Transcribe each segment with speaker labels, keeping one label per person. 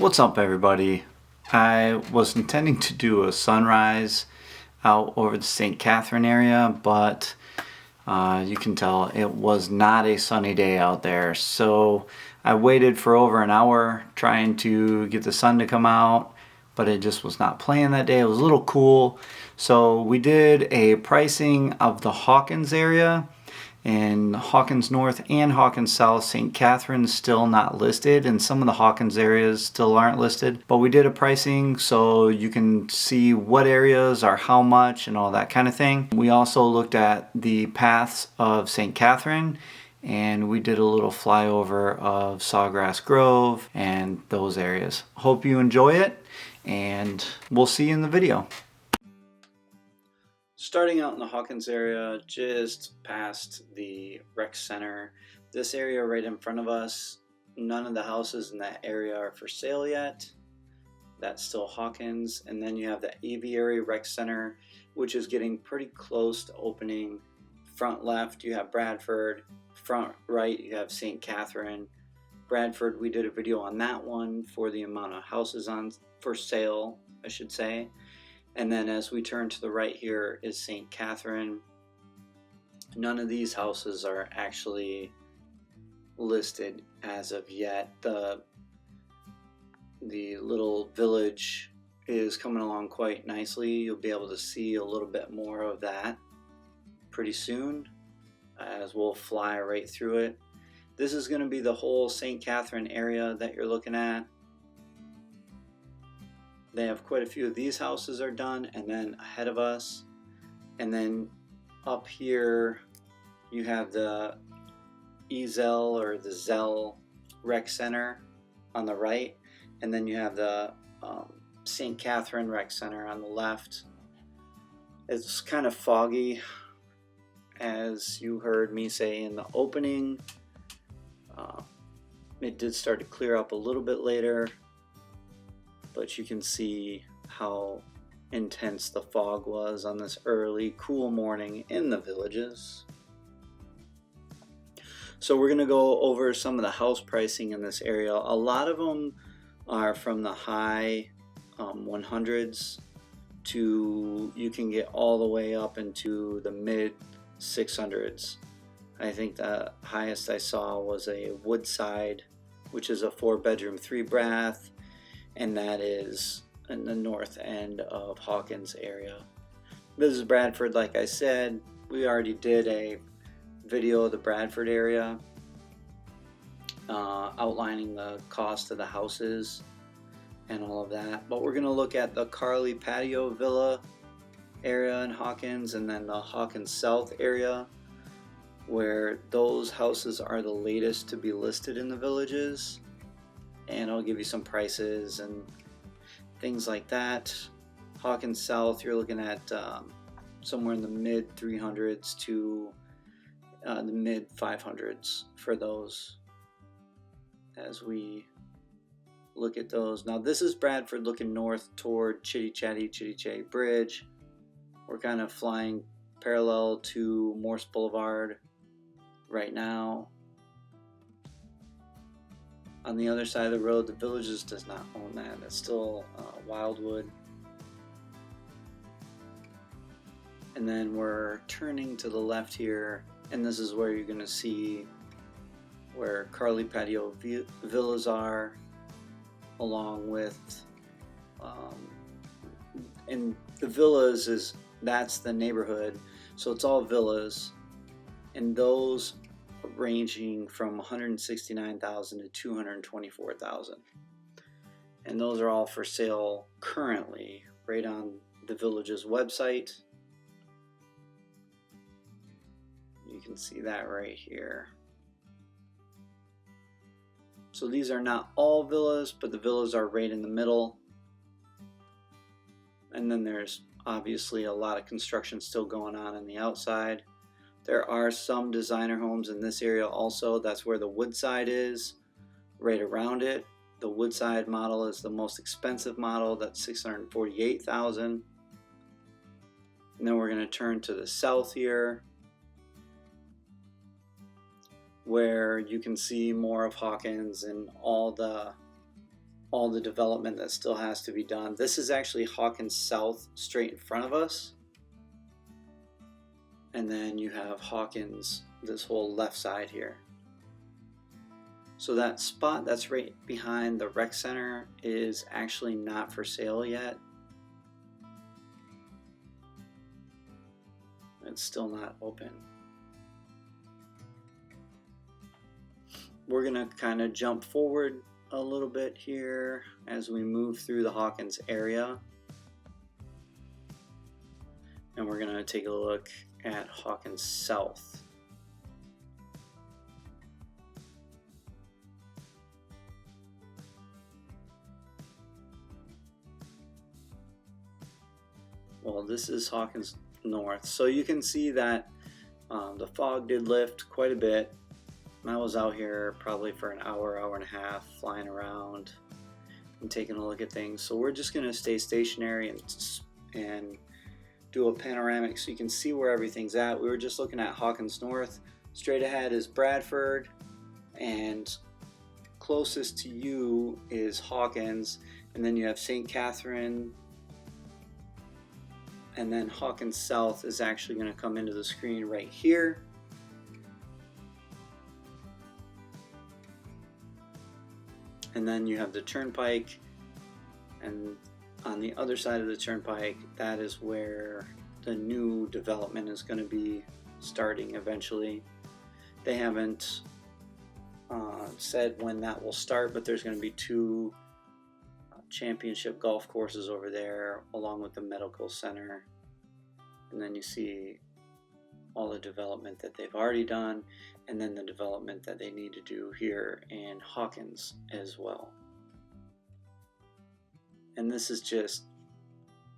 Speaker 1: What's up, everybody? I was intending to do a sunrise out over the St. Catherine area, but you can tell it was not a sunny day out there. So I waited for over an hour trying to get the sun to come out, but it just was not playing that day. It was a little cool. So we did a pricing of the Hawkins area. In Hawkins North and Hawkins South, St. Catherine's still not listed, and some of the Hawkins areas still aren't listed. But we did a pricing so you can see what areas are how much and all that kind of thing. We also looked at the paths of St. Catherine, and we did a little flyover of Sawgrass Grove and those areas. Hope you enjoy it, and we'll see you in the video. Starting out in the Hawkins area, just past the rec center, this area right in front of us, none of the houses in that area are for sale yet. That's still Hawkins. And then you have the Aviary Rec Center, which is getting pretty close to opening. Front left, you have Bradford. Front right, you have St. Catherine. Bradford, we did a video on that one for the amount of houses on for sale, I should say. And then as we turn to the right here is St. Catherine. None of these houses are actually listed as of yet. The little village is coming along quite nicely. You'll be able to see a little bit more of that pretty soon as we'll fly right through it. This is going to be the whole St. Catherine area that you're looking at. They have quite a few of these houses are done, and then ahead of us, and then up here you have the Ezel or the Zell Rec Center on the right, and then you have the St. Catherine Rec Center on the left. It's kind of foggy, as you heard me say in the opening. It did start to clear up a little bit later, but you can see how intense the fog was on this early, cool morning in the villages. So we're going to go over some of the house pricing in this area. A lot of them are from the high 100s to, you can get all the way up into the mid 600s. I think the highest I saw was a Woodside, which is a 4-bedroom, 3-bath. And that is in the north end of Hawkins area. This is Bradford, like I said. We already did a video of the Bradford area outlining the cost of the houses and all of that. But we're going to look at the CARLEY Patio Villa area in Hawkins, and then the Hawkins South area, where those houses are the latest to be listed in the villages. And I'll give you some prices and things like that. Hawkins South, you're looking at somewhere in the mid 300s to the mid 500s for those as we look at those. Now this is Bradford looking north toward Chitty Chatty Bridge. We're kind of flying parallel to Morse Boulevard right now. On the other side of the road, the Villages does not own that. It's still Wildwood. And then we're turning to the left here, and this is where you're going to see where CARLEY Patio Villas are, along with, and the villas that's the neighborhood. So it's all villas, and those ranging from $169,000 to $224,000, and those are all for sale currently right on the village's website. You can see that right here. So these are not all villas, but the villas are right in the middle, and then there's obviously a lot of construction still going on the outside. There are some designer homes in this area also. That's where the Woodside is, right around it. The Woodside model is the most expensive model. That's $648,000. And then we're going to turn to the south here, where you can see more of Hawkins and all the all the development that still has to be done. This is actually Hawkins South straight in front of us. And then you have Hawkins, this whole left side here. So that spot that's right behind the rec center is actually not for sale yet. It's still not open. We're gonna kind of jump forward a little bit here as we move through the Hawkins area. And we're gonna take a look at Hawkins South. Well, this is Hawkins North. So you can see that the fog did lift quite a bit. I was out here probably for an hour, hour and a half, flying around and taking a look at things. So we're just gonna stay stationary and do a panoramic so you can see where everything's at. We were just looking at Hawkins North. Straight ahead is Bradford, and closest to you is Hawkins, and then you have St. Catherine, and then Hawkins South is actually going to come into the screen right here. And then you have the turnpike, and on the other side of the turnpike, that is where the new development is going to be starting eventually. They haven't said when that will start, but there's going to be two championship golf courses over there along with the medical center. And then you see all the development that they've already done, and then the development that they need to do here in Hawkins as well. And this is just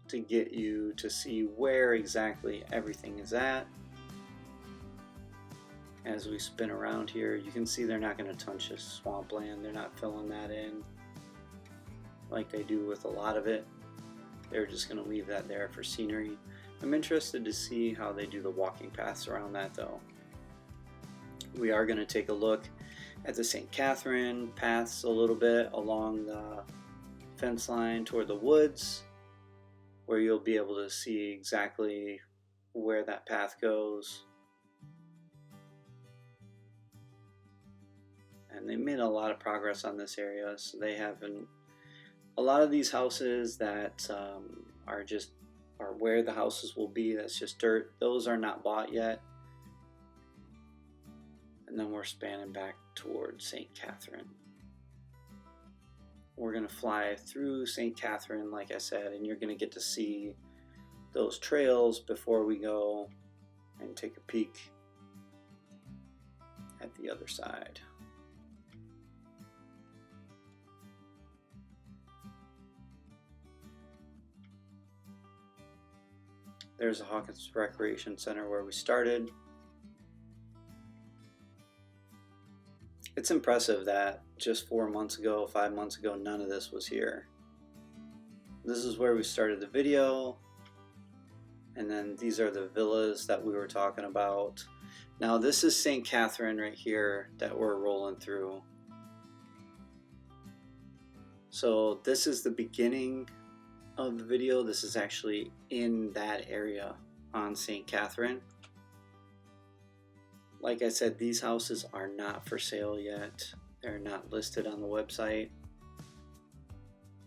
Speaker 1: to get you to see where exactly everything is at. As we spin around here, you can see they're not going to touch this swampland. They're not filling that in like they do with a lot of it. They're just going to leave that there for scenery. I'm interested to see how they do the walking paths around that though. We are going to take a look at the St. Catherine paths a little bit along the fence line toward the woods, where you'll be able to see exactly where that path goes. And they made a lot of progress on this area, so they haven't. A lot of these houses that are where the houses will be, that's just dirt, those are not bought yet. And then we're spanning back towards St. Catherine. We're going to fly through St. Catherine, like I said, and you're going to get to see those trails before we go and take a peek at the other side. There's the Hawkins Recreation Center where we started. It's impressive that just 4 months ago, 5 months ago, none of this was here. This is where we started the video. And then these are the villas that we were talking about. Now this is St. Catherine right here that we're rolling through. So this is the beginning of the video. This is actually in that area on St. Catherine. Like I said, these houses are not for sale yet. They're not listed on the website,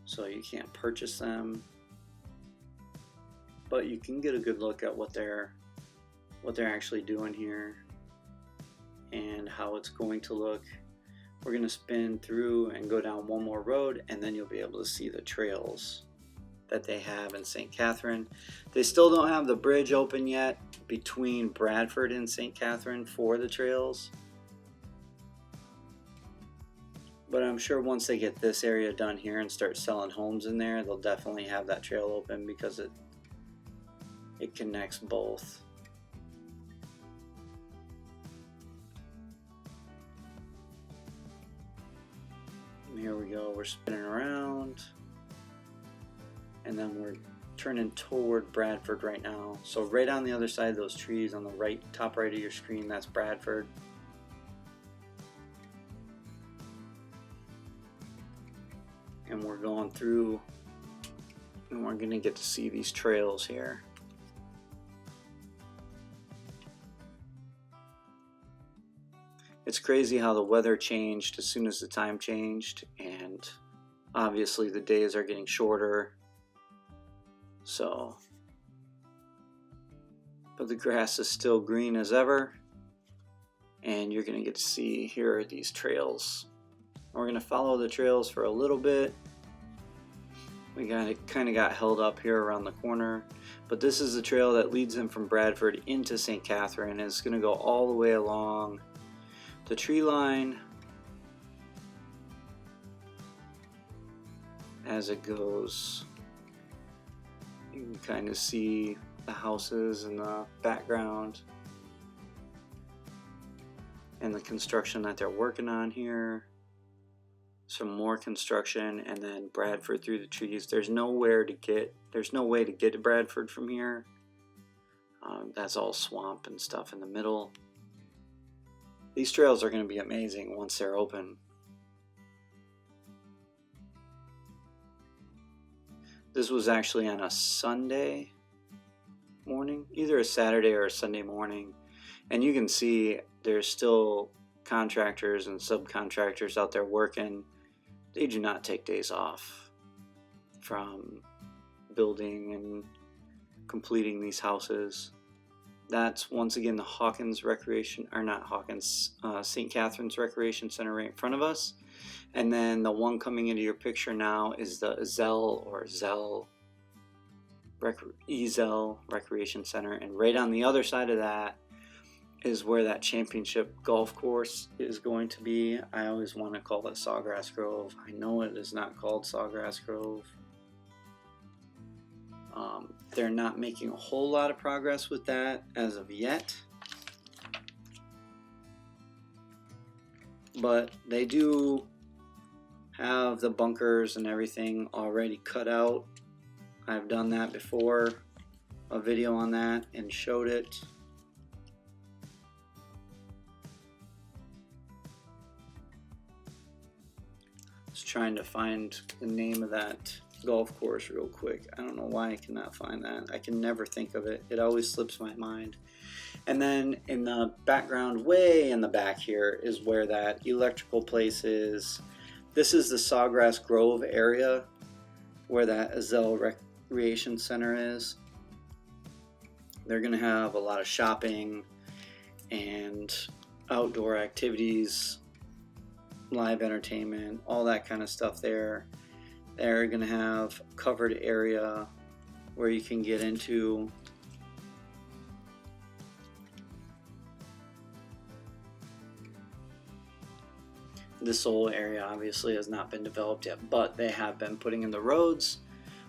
Speaker 1: so you can't purchase them. But you can get a good look at what they're actually doing here and how it's going to look. We're going to spin through and go down one more road, and then you'll be able to see the trails that they have in St. Catherine. They still don't have the bridge open yet between Bradford and St. Catherine for the trails. But I'm sure once they get this area done here and start selling homes in there, they'll definitely have that trail open because it connects both. And here we go, we're spinning around. And then we're turning toward Bradford right now. So right on the other side of those trees on the right, top right of your screen, that's Bradford. And we're going through, and we're going to get to see these trails here. It's crazy how the weather changed as soon as the time changed, and obviously the days are getting shorter. So, but the grass is still green as ever, and you're going to get to see, here are these trails. We're going to follow the trails for a little bit. We kind of got held up here around the corner, but this is the trail that leads them from Bradford into St. Catherine, and it's going to go all the way along the tree line as it goes. You can kind of see the houses in the background and the construction that they're working on here. Some more construction, and then Bradford through the trees. There's no way to get to Bradford from here. That's all swamp and stuff in the middle. These trails are going to be amazing once they're open. This was actually on a Sunday morning, either a Saturday or a Sunday morning, and you can see there's still contractors and subcontractors out there working. They do not take days off from building and completing these houses. That's once again the Hawkins Recreation, or not Hawkins, St. Catherine's Recreation Center right in front of us. And then the one coming into your picture now is the Ezel Recreation Center. And right on the other side of that is where that championship golf course is going to be. I always want to call it Sawgrass Grove. I know it is not called Sawgrass Grove. They're not making a whole lot of progress with that as of yet, but they do have the bunkers and everything already cut out. I've done that before, a video on that, and showed it. Just trying to find the name of that golf course real quick. I don't know why I cannot find that. I can never think of it. It always slips my mind. And then in the background, way in the back here, is where that electrical place is. This is the Sawgrass Grove area where that Ezel Recreation Center is. They're going to have a lot of shopping and outdoor activities, live entertainment, all that kind of stuff there. They're going to have a covered area where you can get into. This whole area obviously has not been developed yet, but they have been putting in the roads,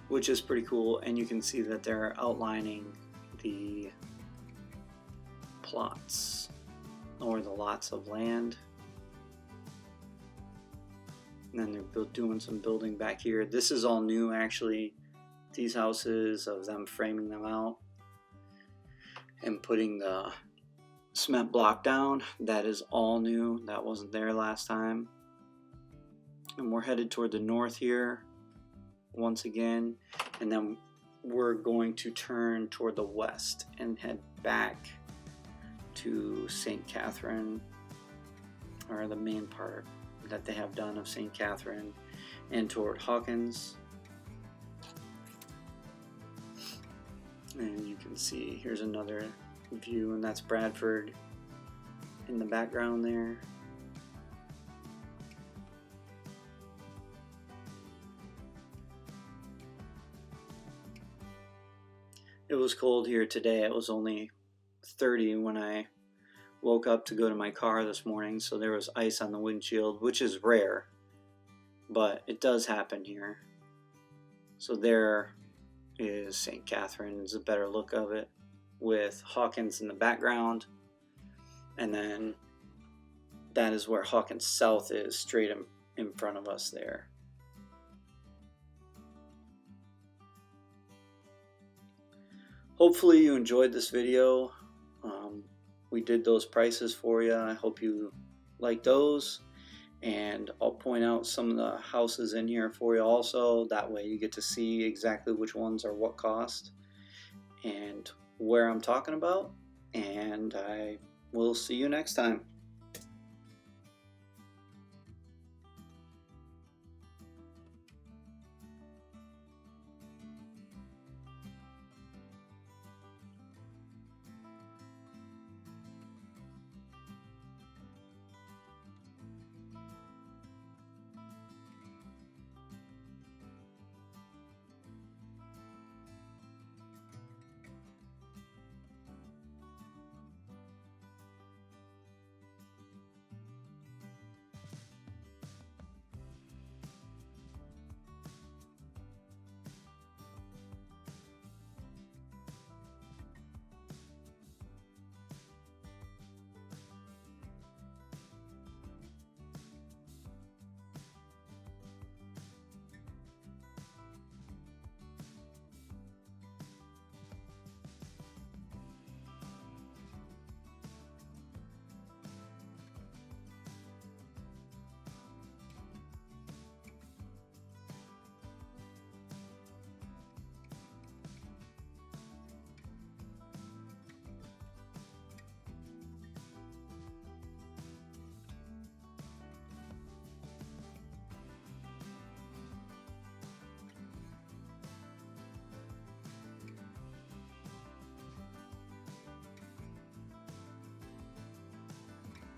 Speaker 1: which is pretty cool. And you can see that they're outlining the plots or the lots of land. And then they're doing some building back here. This is all new, actually. These houses, of them framing them out and putting the cement block down, that is all new. That wasn't there last time. And we're headed toward the north here once again, and then we're going to turn toward the west and head back to St. Catherine, or the main part that they have done of St. Catherine, and toward Hawkins. And you can see here's another view, and that's Bradford in the background there. It was cold here today. It was only 30 when I woke up to go to my car this morning, so there was ice on the windshield, which is rare, but it does happen here. So there is St. Catherine's, a better look of it, with Hawkins in the background, and then that is where Hawkins South is, straight in front of us there. Hopefully you enjoyed this video. We did those prices for you. I hope you like those. and I'll point out some of the houses in here for you also. That way you get to see exactly which ones are what cost and where I'm talking about. And I will see you next time.